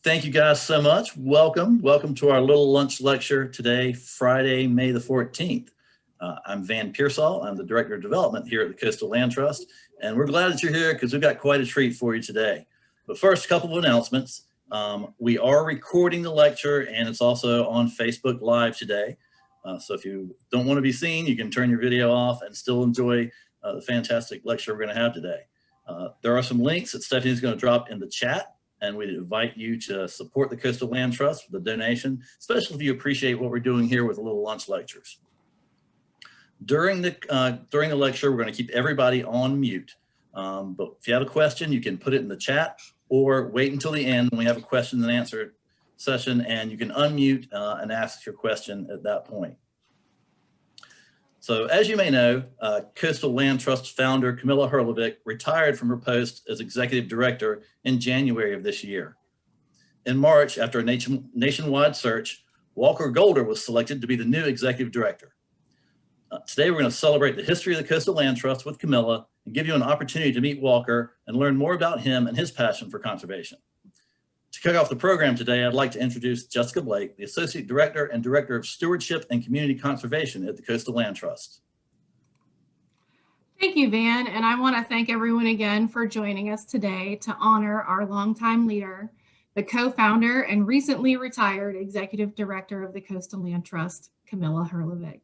Thank you guys so much. Welcome to our little lunch lecture today, Friday, May the 14th. I'm Van Pearsall. I'm the Director of Development here at the Coastal Land Trust, and we're glad that you're here because we've got quite a treat for you today. But first, a couple of announcements. We are recording the lecture, and it's also on Facebook Live today. So if you don't want to be seen, you can turn your video off and still enjoy the fantastic lecture we're going to have today. There are some links that Stephanie's going to drop in the chat, and we invite you to support the Coastal Land Trust with a donation, especially if you appreciate what we're doing here with little lunch lectures. During the lecture, we're going to keep everybody on mute. But if you have a question, you can put it in the chat or wait until the end when we have a question and answer session, and you can unmute and ask your question at that point. So as you may know, Coastal Land Trust founder Camilla Herlevich retired from her post as executive director in January of this year. In March, after a nationwide search, Walker Golder was selected to be the new executive director. Today, we're going to celebrate the history of the Coastal Land Trust with Camilla and give you an opportunity to meet Walker and learn more about him and his passion for conservation. To kick off the program today, I'd like to introduce Jessica Blake, the Associate Director and Director of Stewardship and Community Conservation at the Coastal Land Trust. Thank you, Van, and I want to thank everyone again for joining us today to honor our longtime leader, the co-founder and recently retired Executive Director of the Coastal Land Trust, Camilla Herlevich.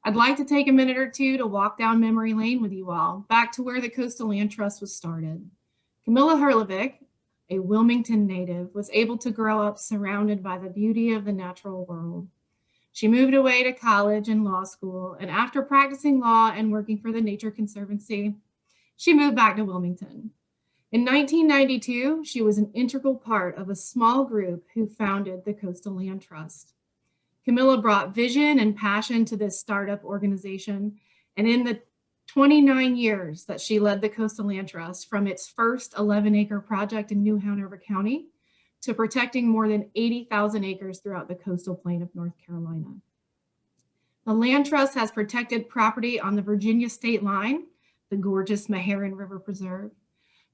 I'd like to take a minute or two to walk down memory lane with you all, back to where the Coastal Land Trust was started. Camilla Herlevich, a Wilmington native, was able to grow up surrounded by the beauty of the natural world. She moved away to college and law school, and after practicing law and working for the Nature Conservancy, she moved back to Wilmington. In 1992, she was an integral part of a small group who founded the Coastal Land Trust. Camilla brought vision and passion to this startup organization, and in the 29 years that she led the Coastal Land Trust, from its first 11-acre project in New Hanover County to protecting more than 80,000 acres throughout the coastal plain of North Carolina. The Land Trust has protected property on the Virginia state line, the gorgeous Meherrin River Preserve,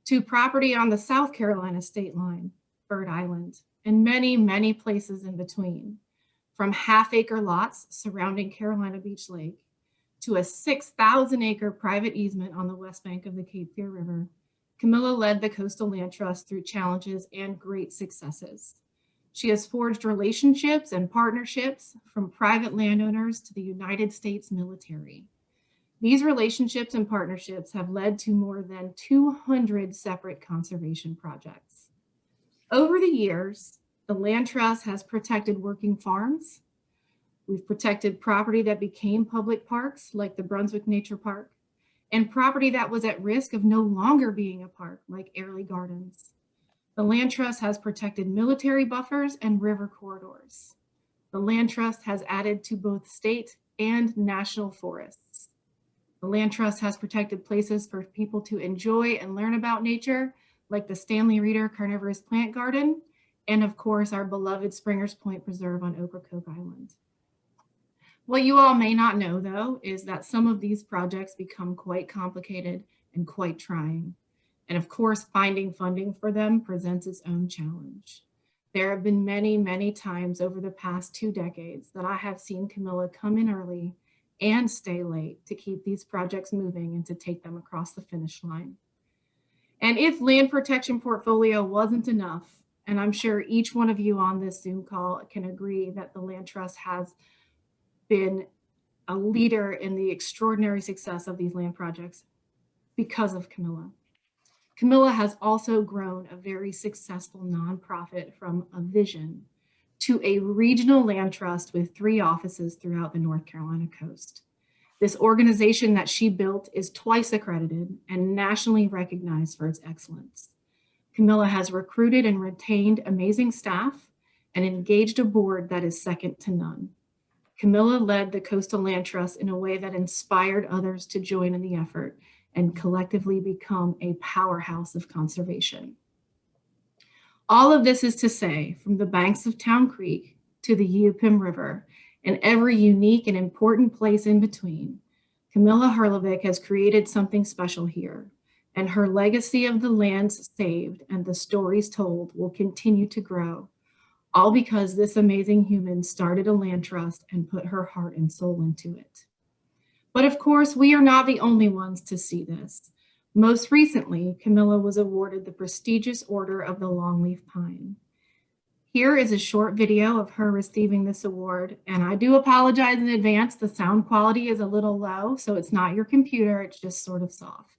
to property on the South Carolina state line, Bird Island, and many, many places in between, from half-acre lots surrounding Carolina Beach Lake to a 6,000-acre private easement on the west bank of the Cape Fear River. Camilla led the Coastal Land Trust through challenges and great successes. She has forged relationships and partnerships from private landowners to the United States military. These relationships and partnerships have led to more than 200 separate conservation projects. Over the years, the Land Trust has protected working farms. We've protected property that became public parks, like the Brunswick Nature Park, and property that was at risk of no longer being a park, like Airlie Gardens. The Land Trust has protected military buffers and river corridors. The Land Trust has added to both state and national forests. The Land Trust has protected places for people to enjoy and learn about nature, like the Stanley Reeder Carnivorous Plant Garden, and of course, our beloved Springer's Point Preserve on Ocracoke Island. What you all may not know, though, is that some of these projects become quite complicated and quite trying. And of course, finding funding for them presents its own challenge. There have been many, many times over the past 2 decades that I have seen Camilla come in early and stay late to keep these projects moving and to take them across the finish line. And if land protection portfolio wasn't enough, and I'm sure each one of you on this Zoom call can agree that the Land Trust has been a leader in the extraordinary success of these land projects because of Camilla. Camilla has also grown a very successful nonprofit from a vision to a regional land trust with 3 offices throughout the North Carolina coast. This organization that she built is twice accredited and nationally recognized for its excellence. Camilla has recruited and retained amazing staff and engaged a board that is second to none. Camilla led the Coastal Land Trust in a way that inspired others to join in the effort and collectively become a powerhouse of conservation. All of this is to say, from the banks of Town Creek to the Yeopim River and every unique and important place in between, Camilla Herlevich has created something special here, and her legacy of the lands saved and the stories told will continue to grow, all because this amazing human started a land trust and put her heart and soul into it. But of course, we are not the only ones to see this. Most recently, Camilla was awarded the prestigious Order of the Longleaf Pine. Here is a short video of her receiving this award, and I do apologize in advance. The sound quality is a little low, so it's not your computer, it's just sort of soft.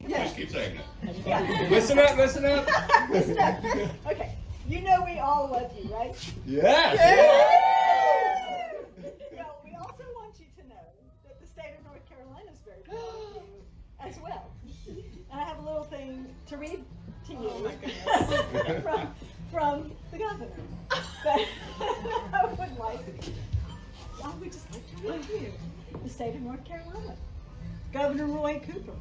Yeah. Just keep saying that. Yeah. Listen up, listen up. Listen up. Okay. You know we all love you, right? Yes. Well, we also want you to know that the state of North Carolina is very proud of you as well. And I have a little thing to read to you. Oh my goodness. from the governor. But I would just like to read to you the state of North Carolina. Governor Roy Cooper,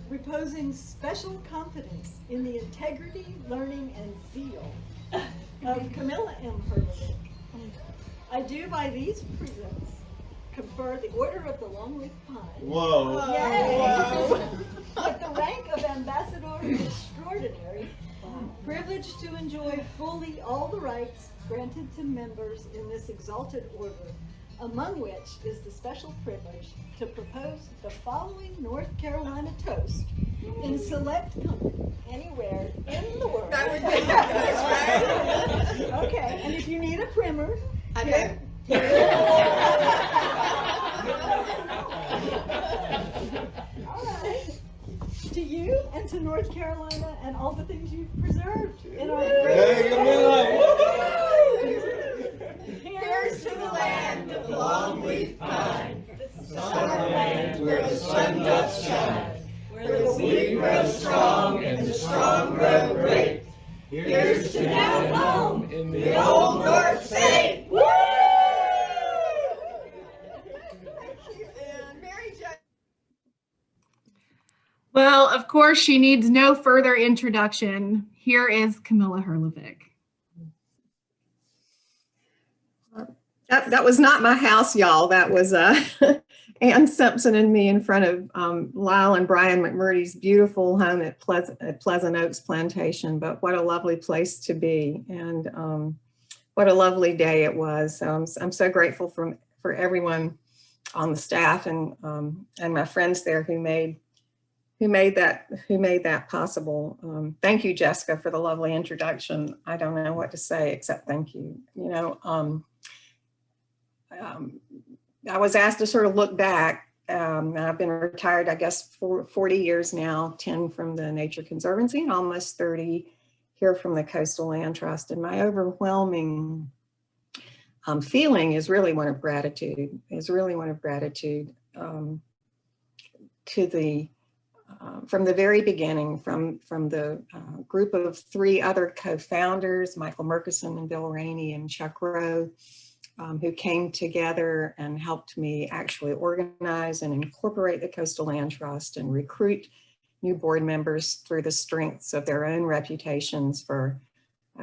reposing special confidence in the integrity, learning, and zeal of Camilla Herlevich, I do by these presents confer the Order of the Longleaf Pine. Whoa. Yay. Whoa. With the rank of Ambassador Extraordinary, privileged to enjoy fully all the rights granted to members in this exalted order, among which is the special privilege to propose the following North Carolina toast in select company anywhere in the world. That would be nice, right? Okay, and if you need a primer, I know. all right. To you and to North Carolina and all the things you've preserved in our Hey, Camilla. Here's to the land of the longleaf pine, summer land where the sun doth shine, where the sweet grows strong and the strong grow great. Here's to down home in the old North State. Woo! And Mary Jo. Well, of course, she needs no further introduction. Here is Camilla Herlevich. That was not my house, y'all. That was Ann Simpson and me in front of Lyle and Brian McMurdy's beautiful home at Pleasant Oaks Plantation. But what a lovely place to be, and what a lovely day it was. So I'm so grateful for everyone on the staff and my friends there who made that possible. Thank you, Jessica, for the lovely introduction. I don't know what to say except thank you. You know. I was asked to sort of look back. I've been retired, I guess, for 40 years now, 10 from the Nature Conservancy and almost 30 here from the Coastal Land Trust. And my overwhelming feeling is really one of gratitude, from the very beginning, from the group of 3 other co-founders, Michael Murkison and Bill Rainey and Chuck Rowe, who came together and helped me actually organize and incorporate the Coastal Land Trust and recruit new board members through the strengths of their own reputations for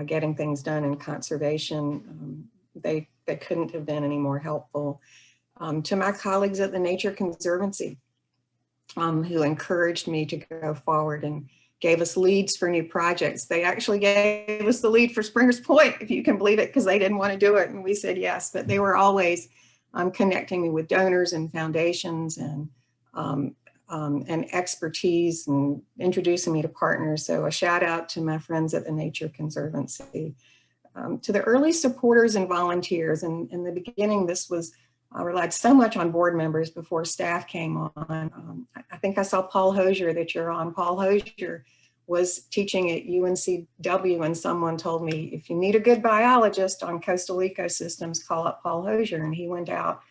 getting things done in conservation. They couldn't have been any more helpful. To my colleagues at the Nature Conservancy, who encouraged me to go forward and gave us leads for new projects. They actually gave us the lead for Springer's Point, if you can believe it, because they didn't want to do it. And we said yes, but they were always connecting me with donors and foundations and expertise and introducing me to partners. So a shout out to my friends at the Nature Conservancy. To the early supporters and volunteers. And in the beginning, I relied so much on board members before staff came on. I think I saw Paul Hosier that you're on. Paul Hosier was teaching at UNCW, and someone told me, if you need a good biologist on coastal ecosystems, call up Paul Hosier. And he went out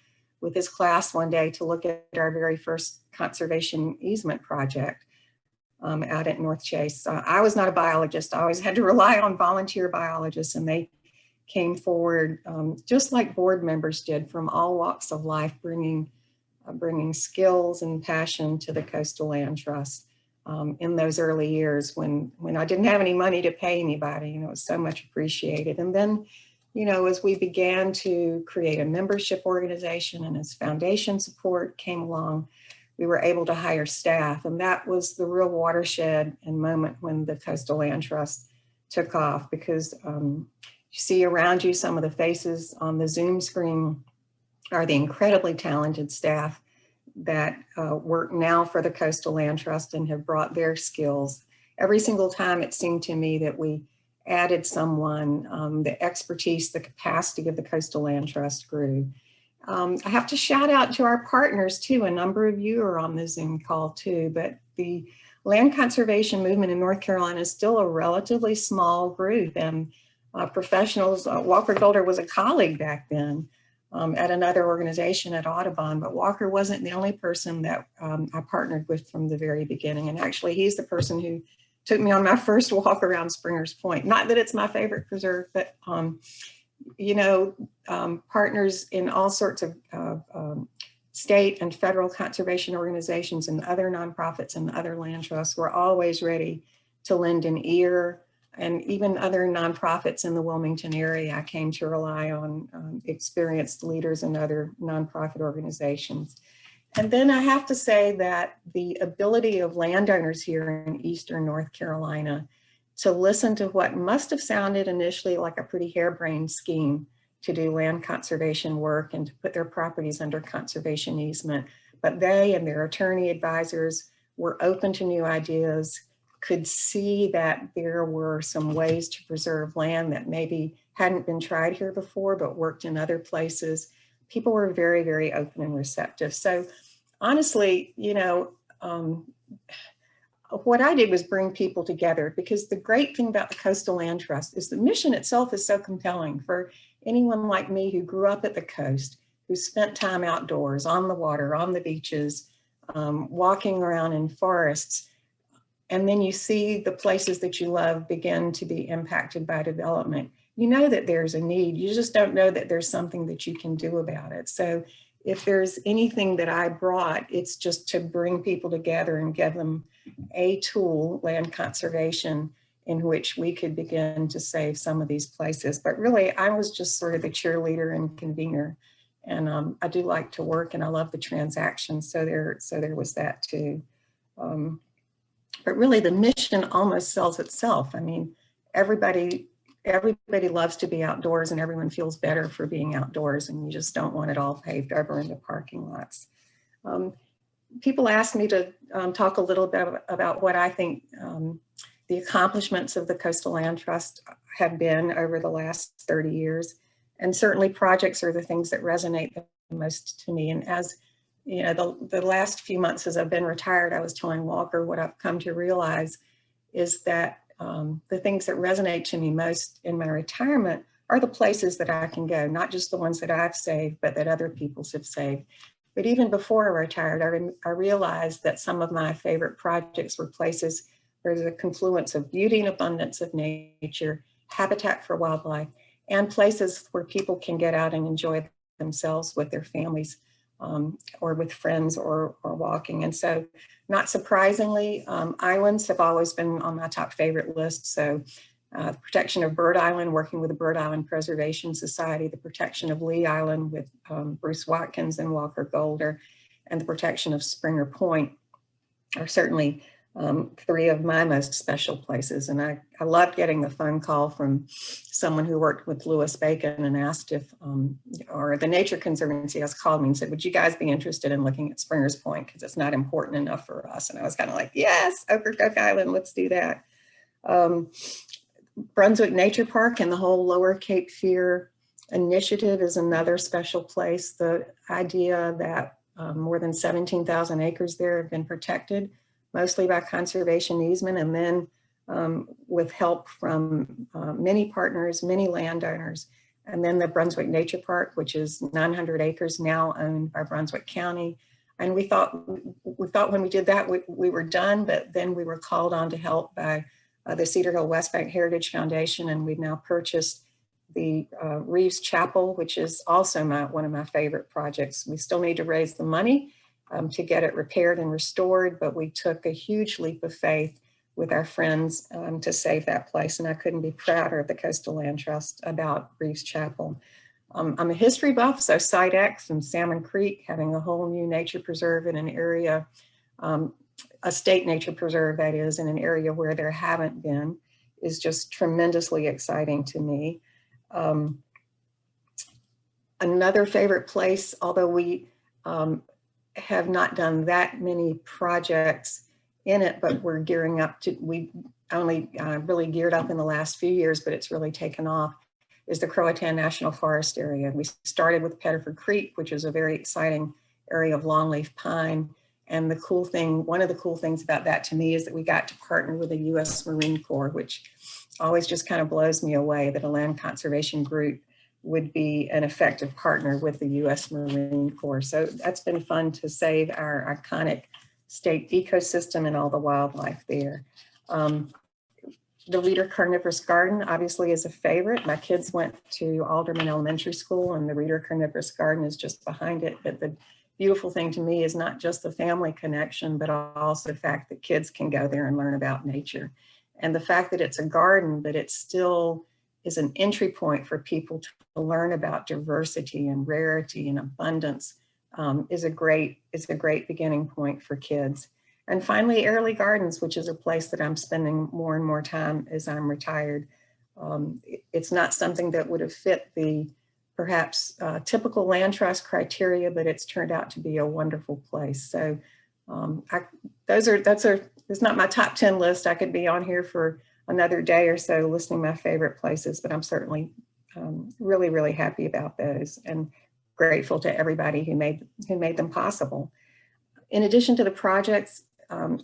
with his class one day to look at our very first conservation easement project out at North Chase. I was not a biologist. I always had to rely on volunteer biologists, and they came forward just like board members did from all walks of life, bringing skills and passion to the Coastal Land Trust in those early years when I didn't have any money to pay anybody. You know, it was so much appreciated. And then, you know, as we began to create a membership organization and as foundation support came along, we were able to hire staff. And that was the real watershed and moment when the Coastal Land Trust took off, because you see around you some of the faces on the Zoom screen are the incredibly talented staff that work now for the Coastal Land Trust and have brought their skills. Every single time it seemed to me that we added someone, the expertise, the capacity of the Coastal Land Trust grew. I have to shout out to our partners too. A number of you are on the Zoom call too, but the land conservation movement in North Carolina is still a relatively small group, and professionals, Walker Golder was a colleague back then at another organization at Audubon, but Walker wasn't the only person that I partnered with from the very beginning. And actually he's the person who took me on my first walk around Springer's Point. Not that it's my favorite preserve, but you know, partners in all sorts of state and federal conservation organizations and other nonprofits and other land trusts were always ready to lend an ear, and even other nonprofits in the Wilmington area I came to rely on experienced leaders in other nonprofit organizations. And then I have to say that the ability of landowners here in Eastern North Carolina to listen to what must have sounded initially like a pretty harebrained scheme to do land conservation work and to put their properties under conservation easement. But they and their attorney advisors were open to new ideas, could see that there were some ways to preserve land that maybe hadn't been tried here before, but worked in other places. People were very, very open and receptive. So honestly, you know, what I did was bring people together, because the great thing about the Coastal Land Trust is the mission itself is so compelling for anyone like me who grew up at the coast, who spent time outdoors, on the water, on the beaches, walking around in forests. And then you see the places that you love begin to be impacted by development. You know that there's a need, you just don't know that there's something that you can do about it. So if there's anything that I brought, it's just to bring people together and give them a tool, land conservation, in which we could begin to save some of these places. But really, I was just sort of the cheerleader and convener. And I do like to work, and I love the transactions. So there was that too. But really, the mission almost sells itself. I mean, everybody loves to be outdoors, and everyone feels better for being outdoors, and you just don't want it all paved over into parking lots. People ask me to talk a little bit about what I think the accomplishments of the Coastal Land Trust have been over the last 30 years. And certainly projects are the things that resonate the most to me. And as you know, the last few months as I've been retired, I was telling Walker what I've come to realize is that the things that resonate to me most in my retirement are the places that I can go, not just the ones that I've saved, but that other people have saved. But even before I retired, I realized that some of my favorite projects were places where there's a confluence of beauty and abundance of nature, habitat for wildlife, and places where people can get out and enjoy themselves with their families or with friends or walking. And so not surprisingly, islands have always been on my top favorite list. So the protection of Bird Island, working with the Bird Island Preservation Society, the protection of Lee Island with Bruce Watkins and Walker Golder, and the protection of Springer Point are certainly three of my most special places. And I loved getting the phone call from someone who worked with Louis Bacon and asked if, or the Nature Conservancy has called me and said, would you guys be interested in looking at Springer's Point? Because it's not important enough for us. And I was kind of like, yes, Ocracoke Island, let's do that. Brunswick Nature Park and the whole Lower Cape Fear initiative is another special place. The idea that more than 17,000 acres there have been protected, mostly by conservation easement, and then with help from many partners, many landowners. And then the Brunswick Nature Park, which is 900 acres now owned by Brunswick County. And we thought when we did that, we were done, but then we were called on to help by the Cedar Hill West Bank Heritage Foundation, and we've now purchased the Reeves Chapel, which is also one of my favorite projects. We still need to raise the money to get it repaired and restored, but we took a huge leap of faith with our friends to save that place, and I couldn't be prouder of the Coastal Land Trust about Reeves Chapel. I'm a history buff, so Site X and Salmon Creek, having a whole new nature preserve in an area, a state nature preserve that is, in an area where there haven't been, is just tremendously exciting to me. Another favorite place, although we have not done that many projects in it, but we're gearing up to, we only really geared up in the last few years, but it's really taken off, is the Croatan National Forest area. We started with Pettiford Creek, which is a very exciting area of longleaf pine. And the cool thing, one of the cool things about that to me is that we got to partner with the US Marine Corps, which always just kind of blows me away that a land conservation group would be an effective partner with the US Marine Corps. So that's been fun to save our iconic state ecosystem and all the wildlife there. The Reeder Carnivorous Garden obviously is a favorite. My kids went to Alderman Elementary School and the Reeder Carnivorous Garden is just behind it. But the beautiful thing to me is not just the family connection, but also the fact that kids can go there and learn about nature. And the fact that it's a garden, but it still is an entry point for people to learn about diversity and rarity and abundance is a great beginning point for kids. And finally, Airlie Gardens, which is a place that I'm spending more and more time as I'm retired. It's not something that would have fit the perhaps typical land trust criteria, but it's turned out to be a wonderful place. So it's not my top 10 list. I could be on here for another day or so listing my favorite places, but I'm certainly really, really happy about those and grateful to everybody who made them possible. In addition to the projects,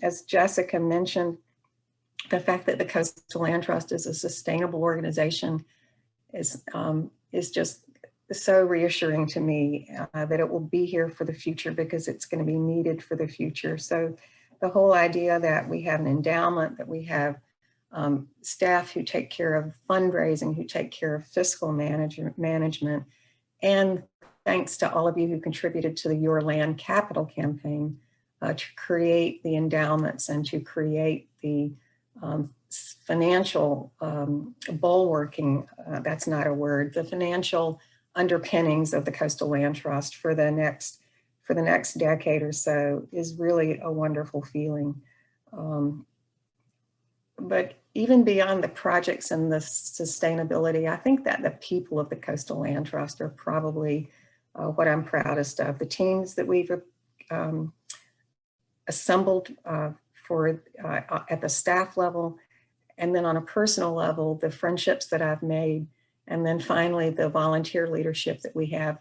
as Jessica mentioned, the fact that the Coastal Land Trust is a sustainable organization is just so reassuring to me that it will be here for the future because it's going to be needed for the future. So the whole idea that we have an endowment, that we have staff who take care of fundraising, who take care of fiscal management, and thanks to all of you who contributed to the Your Land Capital campaign to create the endowments and to create the financial bulwarking, that's not a word, the financial underpinnings of the Coastal Land Trust for the next decade or so is really a wonderful feeling. But even beyond the projects and the sustainability, I think that the people of the Coastal Land Trust are probably what I'm proudest of. The teams that we've assembled at the staff level, and then on a personal level, the friendships that I've made, and then finally the volunteer leadership that we have.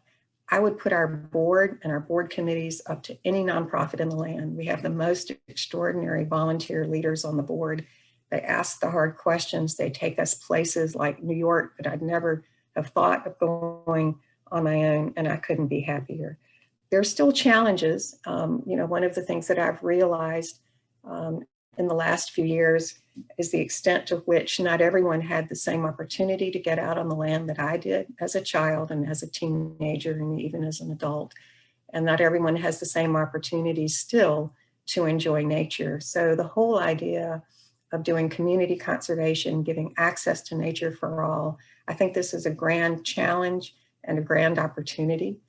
I would put our board and our board committees up to any nonprofit in the land. We have the most extraordinary volunteer leaders on the board. They ask the hard questions. They take us places like New York that I'd never have thought of going on my own, and I couldn't be happier. There's still challenges. One of the things that I've realized in the last few years is the extent to which not everyone had the same opportunity to get out on the land that I did as a child and as a teenager and even as an adult. And not everyone has the same opportunities still to enjoy nature. So the whole idea of doing community conservation, giving access to nature for all, I think this is a grand challenge and a grand opportunity.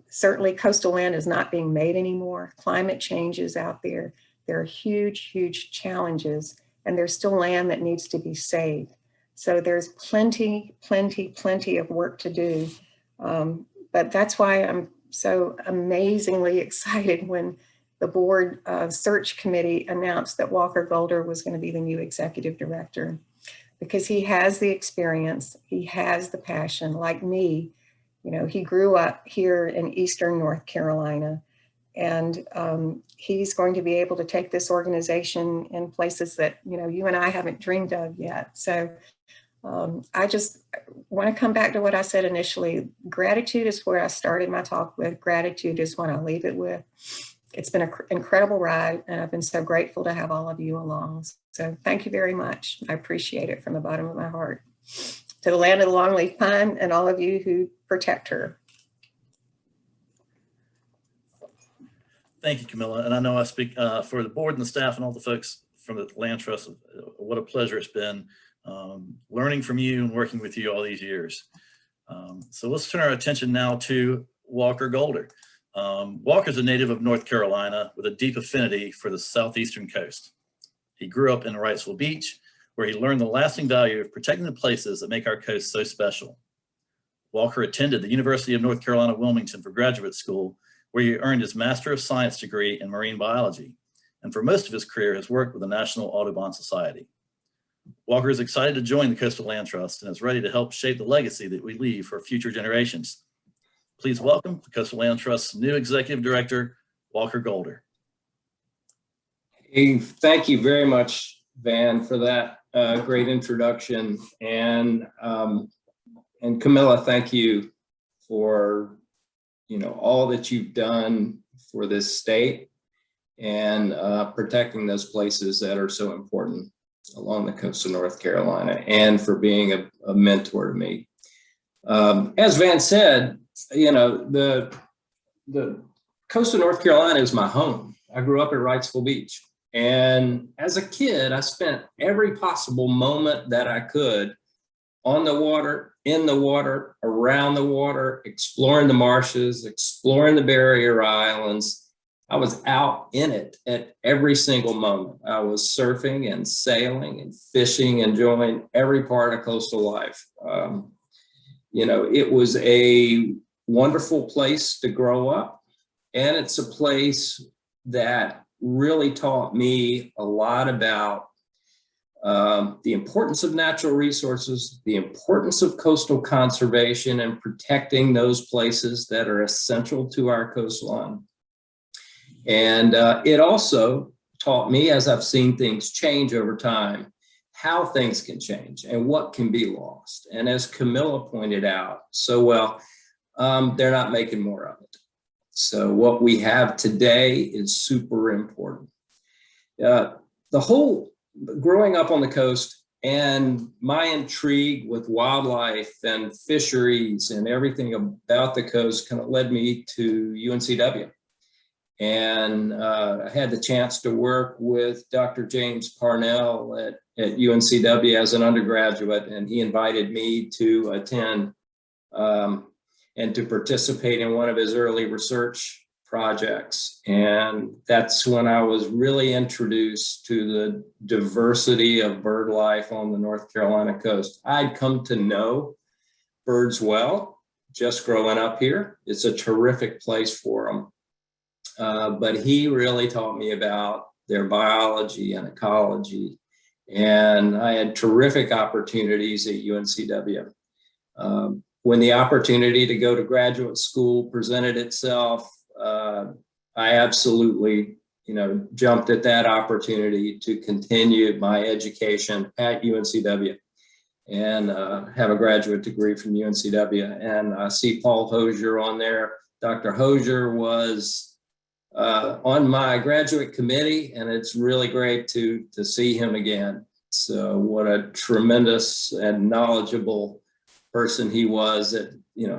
Certainly coastal land is not being made anymore. Climate change is out there. There are huge, huge challenges, and there's still land that needs to be saved. So there's plenty of work to do. But that's why I'm so amazingly excited when the board search committee announced that Walker Golder was going to be the new executive director, because he has the experience, he has the passion. Like me, he grew up here in Eastern North Carolina, and he's going to be able to take this organization in places that, you and I haven't dreamed of yet. So I just want to come back to what I said initially. Gratitude is where I started my talk with. Gratitude is what I leave it with. It's been an incredible ride, and I've been so grateful to have all of you along. So thank you very much. I appreciate it from the bottom of my heart. To the land of the longleaf pine and all of you who protect her. Thank you, Camilla. And I know I speak for the board and the staff and all the folks from the Land Trust. What a pleasure it's been learning from you and working with you all these years. So let's turn our attention now to Walker Golder. Walker's a native of North Carolina with a deep affinity for the southeastern coast. He grew up in Wrightsville Beach, where he learned the lasting value of protecting the places that make our coast so special. Walker attended the University of North Carolina, Wilmington for graduate school, where he earned his Master of Science degree in marine biology, and for most of his career has worked with the National Audubon Society. Walker is excited to join the Coastal Land Trust and is ready to help shape the legacy that we leave for future generations. Please welcome the Coastal Land Trust's new Executive Director, Walker Golder. Hey, thank you very much, Van, for that great introduction. And Camilla, thank you for all that you've done for this state and protecting those places that are so important along the coast of North Carolina, and for being a mentor to me. As Van said, the coast of North Carolina is my home. I grew up at Wrightsville Beach. And as a kid, I spent every possible moment that I could on the water, in the water, around the water, exploring the marshes, exploring the barrier islands. I was out in it at every single moment. I was surfing and sailing and fishing, enjoying every part of coastal life. It was a wonderful place to grow up, and it's a place that really taught me a lot about the importance of natural resources, the importance of coastal conservation and protecting those places that are essential to our coastline. And it also taught me, as I've seen things change over time, how things can change and what can be lost. And as Camilla pointed out so well, they're not making more of it. So what we have today is super important. The whole growing up on the coast and my intrigue with wildlife and fisheries and everything about the coast kind of led me to UNCW. And I had the chance to work with Dr. James Parnell at UNCW as an undergraduate, and he invited me to attend and to participate in one of his early research projects. And that's when I was really introduced to the diversity of bird life on the North Carolina coast. I'd come to know birds well, just growing up here. It's a terrific place for them. But he really taught me about their biology and ecology. And I had terrific opportunities at UNCW. When the opportunity to go to graduate school presented itself, I absolutely, jumped at that opportunity to continue my education at UNCW and have a graduate degree from UNCW. And I see Paul Hosier on there. Dr. Hosier was on my graduate committee, and it's really great to see him again. So what a tremendous and knowledgeable person he was that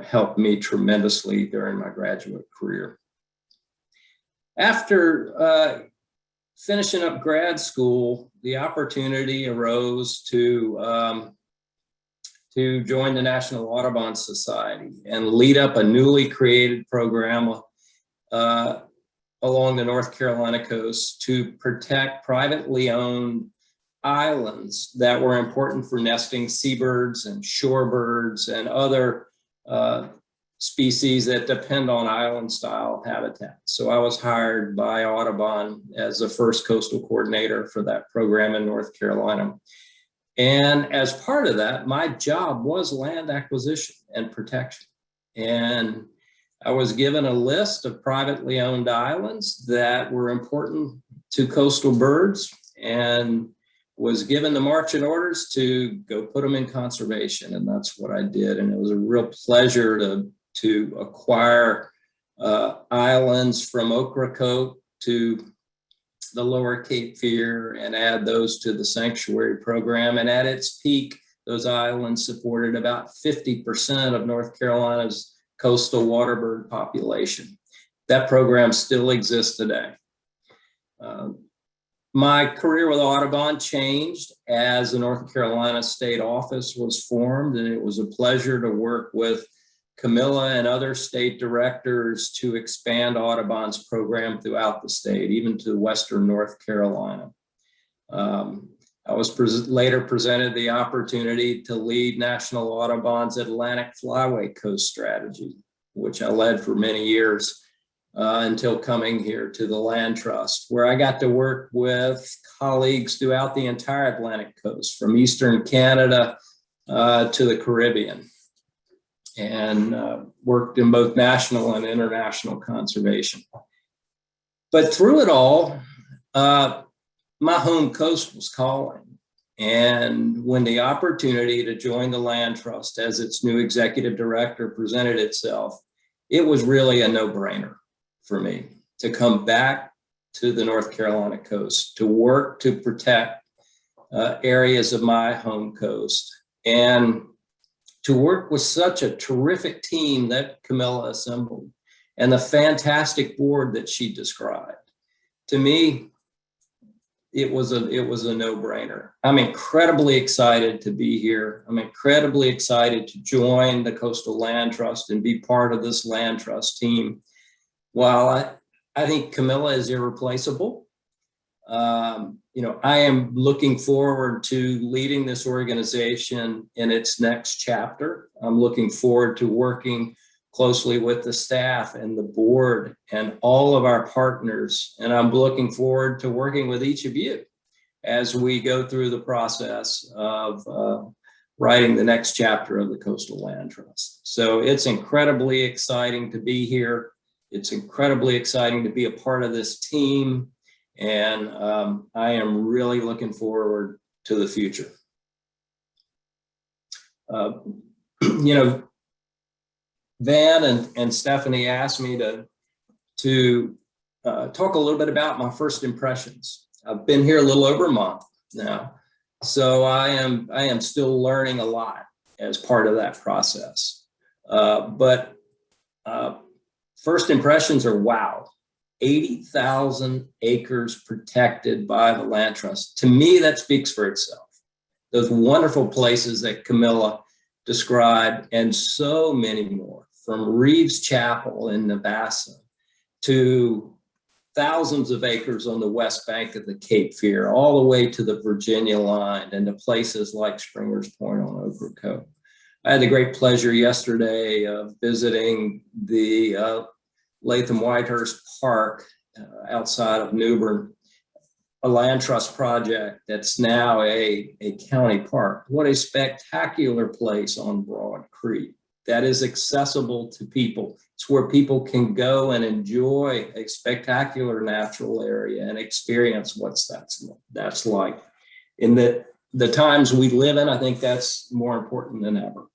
helped me tremendously during my graduate career. After finishing up grad school, the opportunity arose to join the National Audubon Society and lead up a newly created program along the North Carolina coast to protect privately owned islands that were important for nesting seabirds and shorebirds and other species that depend on island style habitat. So I was hired by Audubon as the first coastal coordinator for that program in North Carolina. And as part of that, my job was land acquisition and protection. And I was given a list of privately owned islands that were important to coastal birds and was given the marching orders to go put them in conservation. And that's what I did. And it was a real pleasure to acquire islands from Ocracoke to the lower Cape Fear and add those to the sanctuary program. And at its peak, those islands supported about 50% of North Carolina's coastal waterbird population. That program still exists today. My career with Audubon changed as the North Carolina State Office was formed, and it was a pleasure to work with Camilla and other state directors to expand Audubon's program throughout the state, even to Western North Carolina. I was later presented the opportunity to lead National Audubon's Atlantic Flyway Coast strategy, which I led for many years until coming here to the Land Trust, where I got to work with colleagues throughout the entire Atlantic coast, from Eastern Canada to the Caribbean, and worked in both national and international conservation. But through it all, my home coast was calling. And when the opportunity to join the Land Trust as its new executive director presented itself, it was really a no-brainer for me to come back to the North Carolina coast, to work to protect areas of my home coast, and to work with such a terrific team that Camilla assembled and the fantastic board that she described. To me, it was a no-brainer. I'm incredibly excited to be here. I'm incredibly excited to join the Coastal Land Trust and be part of this Land Trust team. While I think Camilla is irreplaceable, I am looking forward to leading this organization in its next chapter. I'm looking forward to working closely with the staff and the board and all of our partners. And I'm looking forward to working with each of you as we go through the process of writing the next chapter of the Coastal Land Trust. So it's incredibly exciting to be here. It's incredibly exciting to be a part of this team. And I am really looking forward to the future. Van and Stephanie asked me to talk a little bit about my first impressions. I've been here a little over a month now, so I am still learning a lot as part of that process. But first impressions are wow. 80,000 acres protected by the Land Trust. To me, that speaks for itself. Those wonderful places that Camilla described, and so many more, from Reeves Chapel in Navassa to thousands of acres on the west bank of the Cape Fear, all the way to the Virginia line and to places like Springer's Point on Ocracoke. I had the great pleasure yesterday of visiting the Latham Whitehurst Park outside of New Bern, a Land Trust project that's now a county park. What a spectacular place on Broad Creek that is accessible to people. It's where people can go and enjoy a spectacular natural area and experience that's like. In the times we live in, I think that's more important than ever.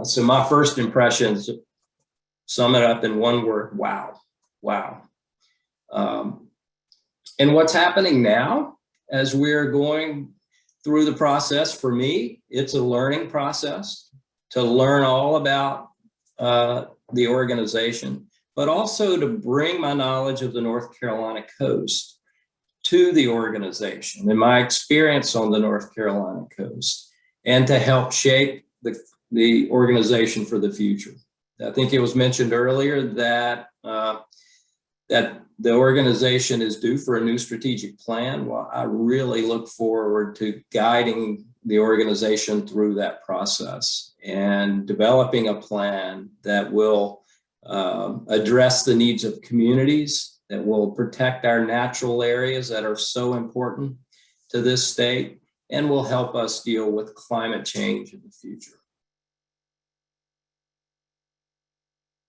So my first impressions, sum it up in one word: wow, wow. And what's happening now as we're going through the process, for me, it's a learning process to learn all about the organization, but also to bring my knowledge of the North Carolina coast to the organization and my experience on the North Carolina coast, and to help shape the organization for the future. I think it was mentioned earlier that that the organization is due for a new strategic plan. Well, I really look forward to guiding the organization through that process and developing a plan that will address the needs of communities, that will protect our natural areas that are so important to this state, and will help us deal with climate change in the future.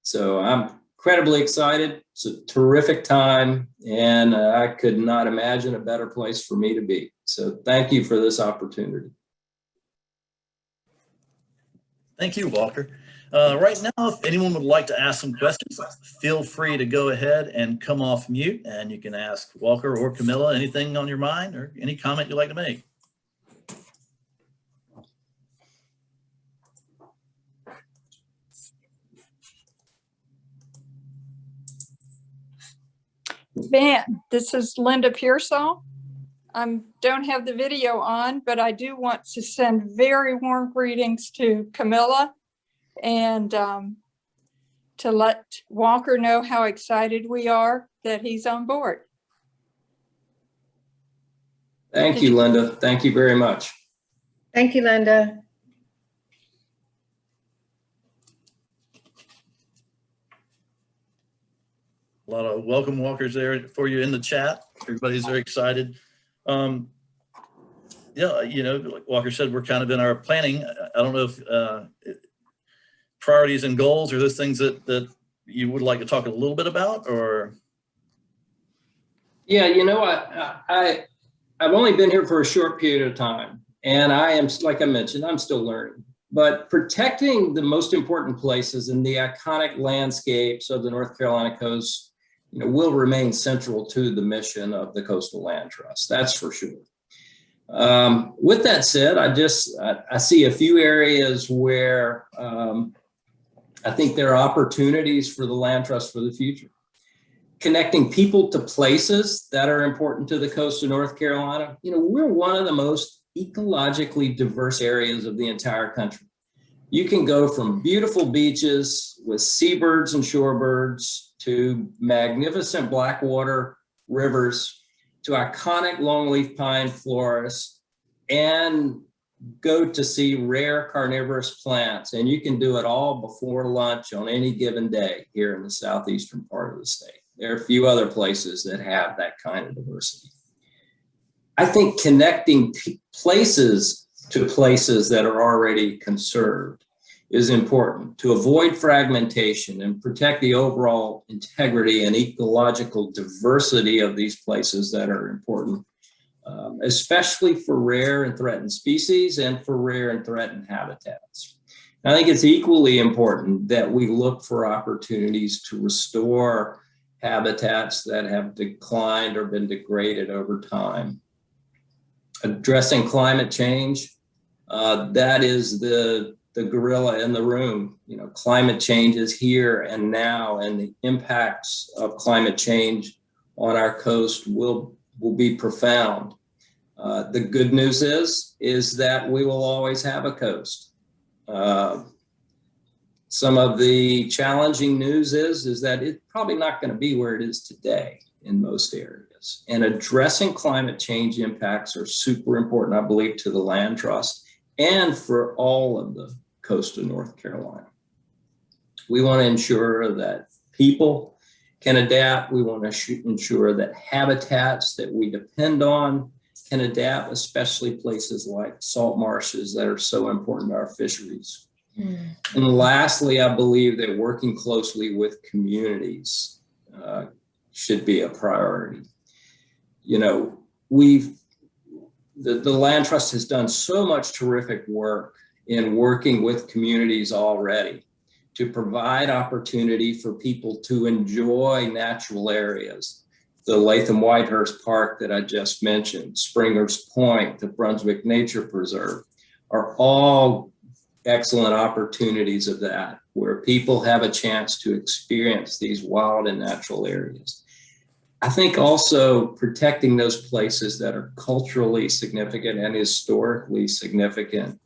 So I'm incredibly excited. It's a terrific time, and I could not imagine a better place for me to be. So thank you for this opportunity. Thank you, Walker. Right now, if anyone would like to ask some questions, feel free to go ahead and come off mute, and you can ask Walker or Camilla anything on your mind or any comment you'd like to make. Van, this is Linda Pearsall. Don't have the video on, but I do want to send very warm greetings to Camilla and to let Walker know how excited we are that he's on board. Thank you, Linda. Thank you very much. Thank you, Linda. A lot of welcome walkers there for you in the chat. Everybody's very excited. Yeah, you know, like Walker said, we're kind of in our planning. I don't know if priorities and goals are those things that you would like to talk a little bit about, or? Yeah, you know, I've only been here for a short period of time, and I am, like I mentioned, I'm still learning. But protecting the most important places in the iconic landscapes of the North Carolina coast, you know, will remain central to the mission of the Coastal Land Trust. That's for sure. With that said, I see a few areas where I think there are opportunities for the Land Trust for the future. Connecting people to places that are important to the coast of North Carolina. You know, we're one of the most ecologically diverse areas of the entire country. You can go from beautiful beaches with seabirds and shorebirds to magnificent blackwater rivers to iconic longleaf pine forests and go to see rare carnivorous plants. And you can do it all before lunch on any given day here in the southeastern part of the state. There are a few other places that have that kind of diversity. I think connecting places to places that are already conserved is important to avoid fragmentation and protect the overall integrity and ecological diversity of these places that are important, especially for rare and threatened species and for rare and threatened habitats. I think it's equally important that we look for opportunities to restore habitats that have declined or been degraded over time. Addressing climate change, that is the gorilla in the room. You know, climate change is here and now, and the impacts of climate change on our coast will be profound. The good news is that we will always have a coast. Some of the challenging news is that it's probably not going to be where it is today in most areas. And addressing climate change impacts are super important, I believe, to the Land Trust and for all of the coast of North Carolina. We want to ensure that people can adapt. We want to ensure that habitats that we depend on can adapt, especially places like salt marshes that are so important to our fisheries. And lastly, I believe that working closely with communities should be a priority. You know, the Land Trust has done so much terrific work in working with communities already to provide opportunity for people to enjoy natural areas. The Latham Whitehurst Park that I just mentioned, Springer's Point, the Brunswick Nature Preserve are all excellent opportunities of that, where people have a chance to experience these wild and natural areas. I think also protecting those places that are culturally significant and historically significant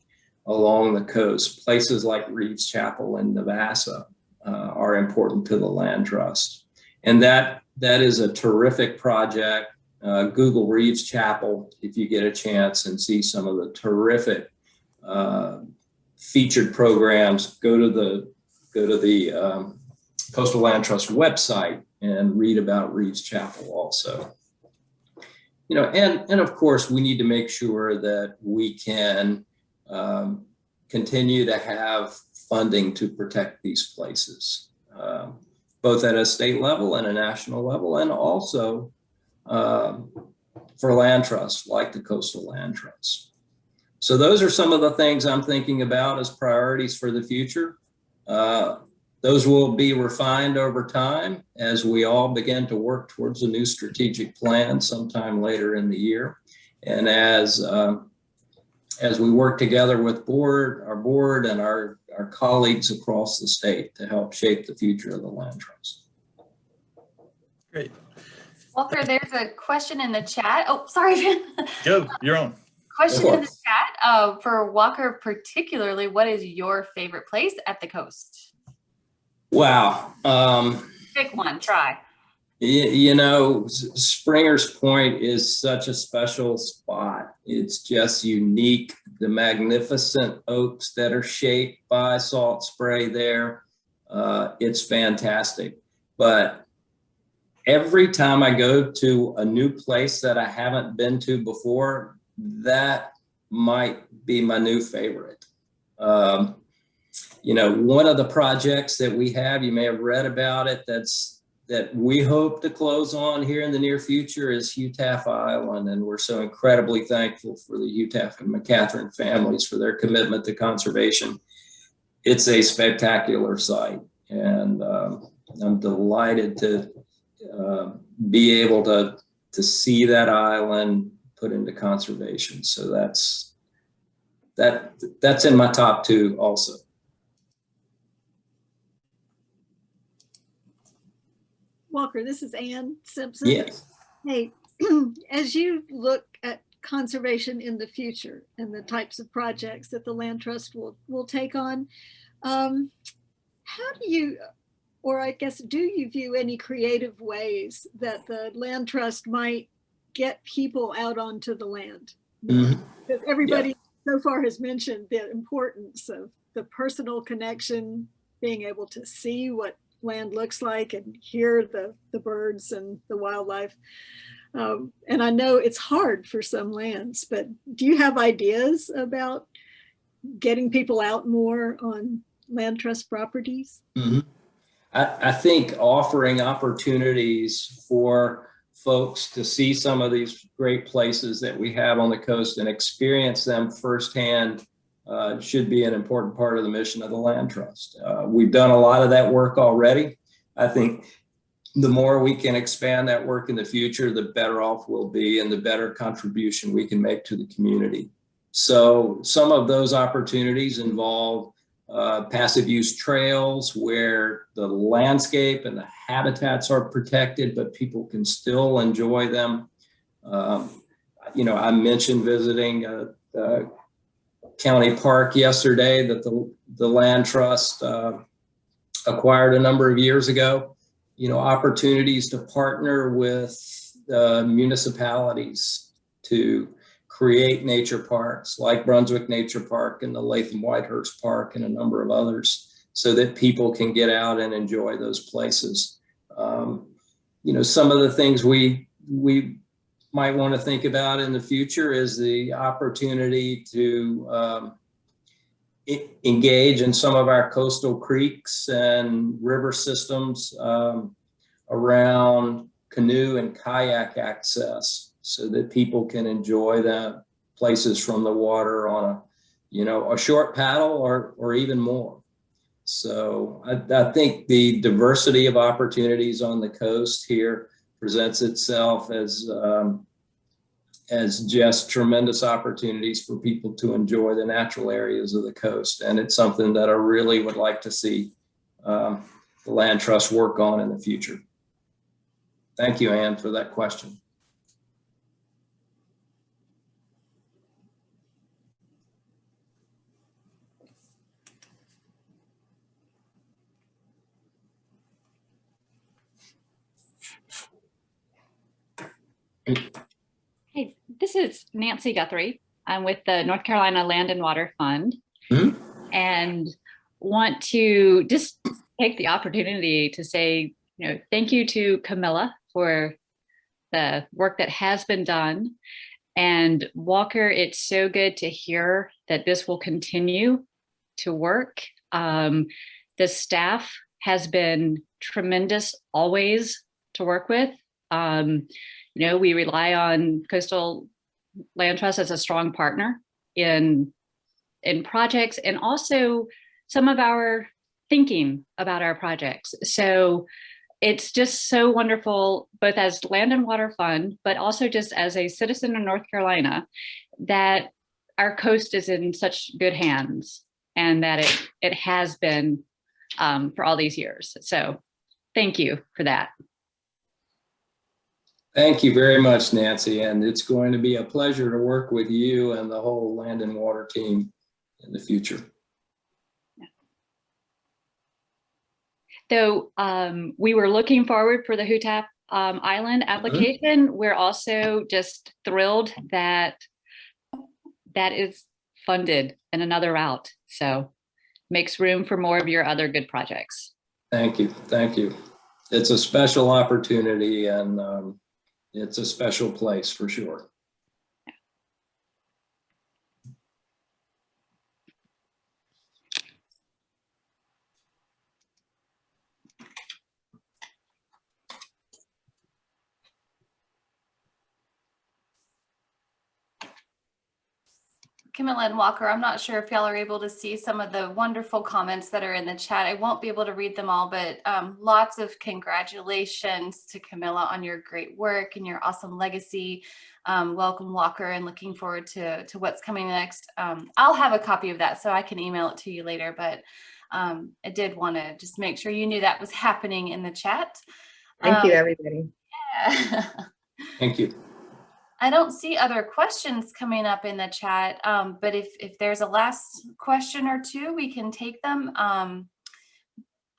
along the coast, places like Reeves Chapel in Navassa are important to the Land Trust. And that is a terrific project. Google Reeves Chapel if you get a chance and see some of the terrific featured programs. Go to the Coastal Land Trust website and read about Reeves Chapel also. You know, and of course we need to make sure that we can continue to have funding to protect these places, both at a state level and a national level, and also for land trusts like the Coastal Land Trust. So those are some of the things I'm thinking about as priorities for the future. Those will be refined over time as we all begin to work towards a new strategic plan sometime later in the year. And as we work together with our board and our colleagues across the state to help shape the future of the Land Trust. Great. Walker, there's a question in the chat. Oh, sorry. Go, you're on. Question in the chat for Walker particularly. What is your favorite place at the coast? Wow. Pick one, try. You know, Springer's Point is such a special spot. It's just unique. The magnificent oaks that are shaped by salt spray there. It's fantastic. But every time I go to a new place that I haven't been to before, that might be my new favorite. You know, one of the projects that we have, you may have read about it, that we hope to close on here in the near future is Hugh-Taff Island. And we're so incredibly thankful for the Hugh-Taff and McCatherine families for their commitment to conservation. It's a spectacular site. And I'm delighted to be able to see that island put into conservation. So that's in my top two also. Walker, this is Ann Simpson. Yes. Hey, as you look at conservation in the future and the types of projects that the Land Trust will take on, how do you, or I guess, do you view any creative ways that the Land Trust might get people out onto the land? Mm-hmm. Because everybody so far has mentioned the importance of the personal connection, being able to see what land looks like and hear the birds and the wildlife. And I know it's hard for some lands, but do you have ideas about getting people out more on land trust properties? Mm-hmm. I think offering opportunities for folks to see some of these great places that we have on the coast and experience them firsthand should be an important part of the mission of the Land Trust. We've done a lot of that work already. I think the more we can expand that work in the future, the better off we'll be and the better contribution we can make to the community. So some of those opportunities involve passive use trails where the landscape and the habitats are protected, but people can still enjoy them. You know, I mentioned visiting County Park yesterday that the Land Trust acquired a number of years ago. You know, opportunities to partner with municipalities to create nature parks like Brunswick Nature Park and the Latham Whitehurst Park and a number of others so that people can get out and enjoy those places. You know, some of the things we might want to think about in the future is the opportunity to engage in some of our coastal creeks and river systems around canoe and kayak access so that people can enjoy the places from the water on a short paddle or even more. So I think the diversity of opportunities on the coast here presents itself as just tremendous opportunities for people to enjoy the natural areas of the coast. And it's something that I really would like to see the Land Trust work on in the future. Thank you, Ann, for that question. Hey, this is Nancy Guthrie. I'm with the North Carolina Land and Water Fund, and want to just take the opportunity to say, thank you to Camilla for the work that has been done. And Walker, it's so good to hear that this will continue to work. The staff has been tremendous always to work with. We rely on Coastal Land Trust as a strong partner in projects and also some of our thinking about our projects. So it's just so wonderful, both as Land and Water Fund, but also just as a citizen of North Carolina, that our coast is in such good hands and that it has been for all these years. So thank you for that. Thank you very much, Nancy. And it's going to be a pleasure to work with you and the whole Land and Water team in the future. So we were looking forward for the Hutap Island application. We're also just thrilled that that is funded in another route. So makes room for more of your other good projects. Thank you. Thank you. It's a special opportunity, and it's a special place for sure. Camilla and Walker, I'm not sure if y'all are able to see some of the wonderful comments that are in the chat. I won't be able to read them all, but lots of congratulations to Camilla on your great work and your awesome legacy. Welcome, Walker, and looking forward to what's coming next. I'll have a copy of that so I can email it to you later, but I did want to just make sure you knew that was happening in the chat. Thank you, everybody. Yeah. Thank you. I don't see other questions coming up in the chat, but if there's a last question or two, we can take them.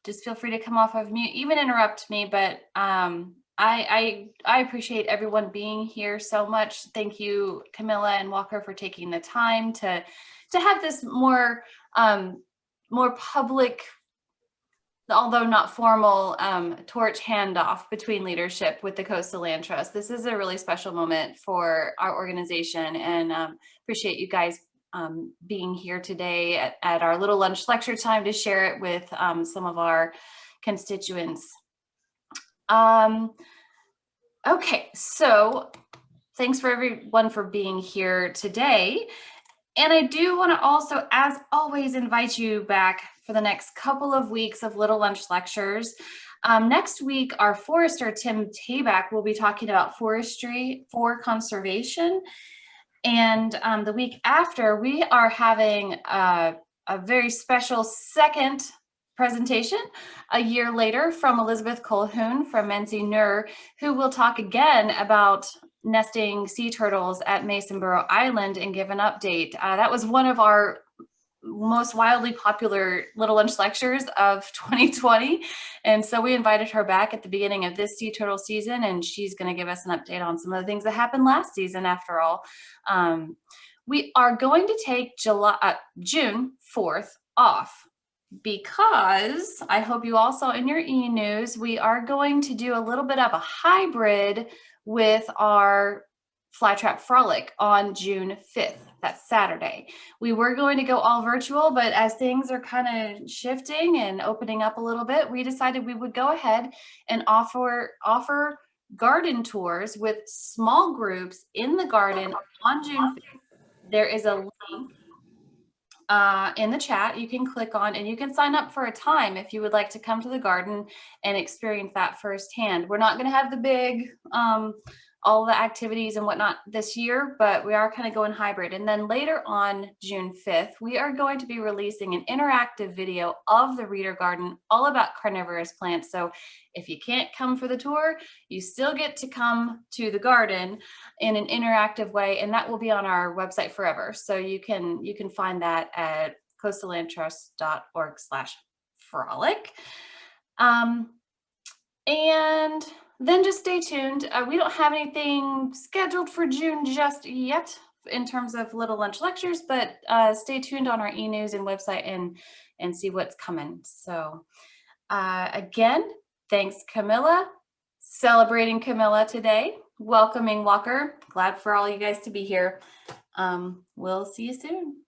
Just feel free to come off of mute, even interrupt me, but I appreciate everyone being here so much. Thank you, Camilla and Walker, for taking the time to have this more public, although not formal, torch handoff between leadership with the Coastal Land Trust. This is a really special moment for our organization, and appreciate you guys being here today at our little lunch lecture time to share it with some of our constituents. Okay, so thanks for everyone for being here today. And I do want to also, as always, invite you back for the next couple of weeks of Little Lunch Lectures. Next week, our forester, Tim Tabak, will be talking about forestry for conservation. And the week after, we are having a very special second presentation a year later from Elizabeth Colhoun from Menzie Nur, who will talk again about nesting sea turtles at Masonboro Island and give an update. That was one of our most wildly popular Little Lunch Lectures of 2020. And so we invited her back at the beginning of this sea turtle season, and she's going to give us an update on some of the things that happened last season after all. We are going to take June 4th off, because I hope you all saw in your e-news, we are going to do a little bit of a hybrid with our Flytrap Frolic on June 5th. That's Saturday. We were going to go all virtual, but as things are kind of shifting and opening up a little bit, we decided we would go ahead and offer garden tours with small groups in the garden on June 5th. There is a link in the chat you can click on, and you can sign up for a time if you would like to come to the garden and experience that firsthand. We're not going to have the big all the activities and whatnot this year, but we are kind of going hybrid. And then later on June 5th, we are going to be releasing an interactive video of the Reader Garden all about carnivorous plants. So if you can't come for the tour, you still get to come to the garden in an interactive way, and that will be on our website forever. So you can find that at coastallandtrust.org/frolic. And then just stay tuned. We don't have anything scheduled for June just yet in terms of Little Lunch Lectures, but stay tuned on our e-news and website and see what's coming. So again, thanks, Camilla. Celebrating Camilla today. Welcoming Walker. Glad for all you guys to be here. We'll see you soon.